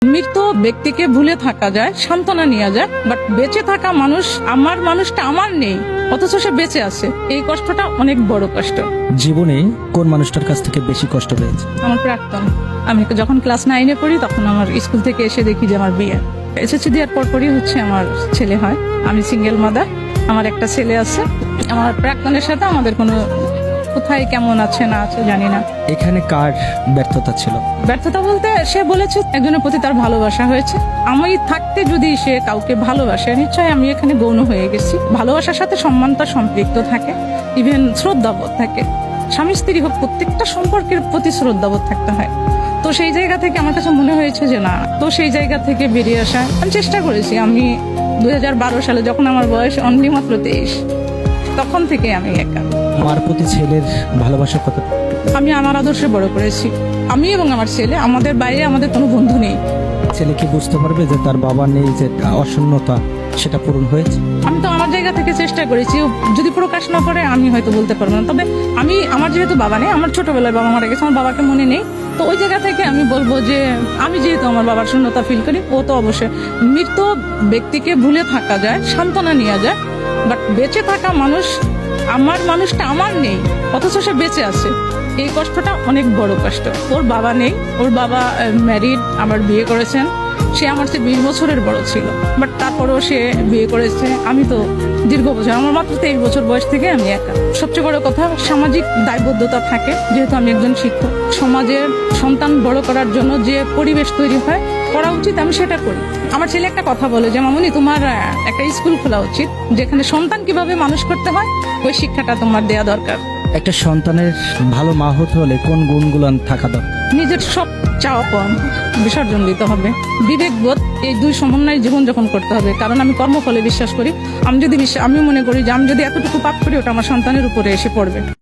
মৃত ব্যক্তিকে ভুলে থাকা যায়, সান্ত্বনা নেওয়া যায়, বাট বেঁচে থাকা মানুষ, আমার মানুষটা আমার নেই, অথচ সে বেঁচে আছে। এই কষ্টটা অনেক বড় কষ্ট। জীবনে কোন মানুষটার কাছ থেকে বেশি কষ্ট পেয়েছে? আমার প্রাক্তন। আমি যখন ক্লাস 9-এ পড়ি তখন আমার স্কুল থেকে এসে দেখি যে আমার বিয়ে। এসএসসি দেওয়ার পরই আমার ছেলে হয়। আমি সিঙ্গেল মাদার, আমার একটা ছেলে আছে। আমার প্রাক্তনের সাথে আমাদের কোনো কোথায় কেমন আছে না আছে জানি না। এখানে কার ব্যর্থতা ছিল? ব্যর্থতা বলতে সে বলেছে একজনের প্রতি তার ভালোবাসা হয়েছে। আমি থাকতে যদি সে কাউকে ভালোবাসে, নিশ্চয়ই আমি এখানে গৌণ হয়ে গেছি। ভালোবাসার সাথে সম্মানটা সম্পৃক্ত থাকে, ইভেন শ্রদ্ধাবোধ থাকে। স্বামী স্ত্রী হোক, প্রত্যেকটা সম্পর্কের প্রতি শ্রদ্ধাবোধ থাকতে হয়। তো সেই জায়গা থেকে আমার কাছে মনে হয়েছে যে না, তো সেই জায়গা থেকে বেরিয়ে আসা আমি চেষ্টা করেছি। আমি 2012 সালে যখন আমার বয়স অনলি মাত্র 23, তখন থেকে আমি একা। মার প্রতি ছেলের ভালোবাসা কত? আমি আমার আদর্শে বড় করেছি। আমি এবং আমার ছেলে, আমাদের বাইরে আমাদের কোনো বন্ধু নেই। ছেলে কি বুঝতে পারবে যে তার বাবা নেই, যে অশূন্যতা সেটা পূরণ হয়েছে? আমি তো আমার জায়গা থেকে চেষ্টা করেছি। যদি প্রকাশ না করে আমি হয়তো বলতে পারবো না। তবে আমার যেহেতু বাবা নেই, আমার ছোটবেলায় বাবা মারা গেছে, আমার বাবাকে মনে নেই। তো ওই জায়গা থেকে আমি বলবো যে আমি যেহেতু আমার বাবার শূন্যতা ফিল করি, ও তো অবশ্যই। মৃত ব্যক্তিকে ভুলে থাকা যায়, সান্ত্বনা নেওয়া যায়, বাট বেঁচে থাকা মানুষ, আমার মানুষটা আমার নেই, অথচ সে বেঁচে আছে। এই কষ্টটা অনেক বড় কষ্ট। ওর বাবা নেই, ওর বাবা ম্যারিড, আবার বিয়ে করেছেন। সে আমার চেয়ে 20 বছরের বড় ছিল, বাট তারপরেও সে বিয়ে করেছে। আমি তো দীর্ঘ বছর, আমার মাত্র 23 বছর বয়স থেকে আমি একা। সবচেয়ে বড় কথা, সামাজিক দায়বদ্ধতা থাকে। যেহেতু আমি একজন শিক্ষক, সমাজের সন্তান বড় করার জন্য যে পরিবেশ তৈরি হয়, করা উচিত, আমি সেটা করি। আমার ছেলে একটা কথা বলে যে মামুনি, তোমার একটা স্কুল খোলা উচিত, যেখানে সন্তান কিভাবে মানুষ করতে হয় ওই শিক্ষাটা তোমার দেয়া দরকার। একটা সন্তানের ভালো মা হতে হলে কোন গুণগুলো থাকা দরকার? নিজের সব চাওয়া পাওয়া বিসর্জন দিতে হবে, বিবেকবোধ, এই দুই সমন্বয়ে জীবনযাপন করতে হবে। কারণ আমি কর্মফলে বিশ্বাস করি। আমি মনে করি যে আমি যদি এতটুকু পাপ করি, ওটা আমার সন্তানের উপরে এসে পড়বে।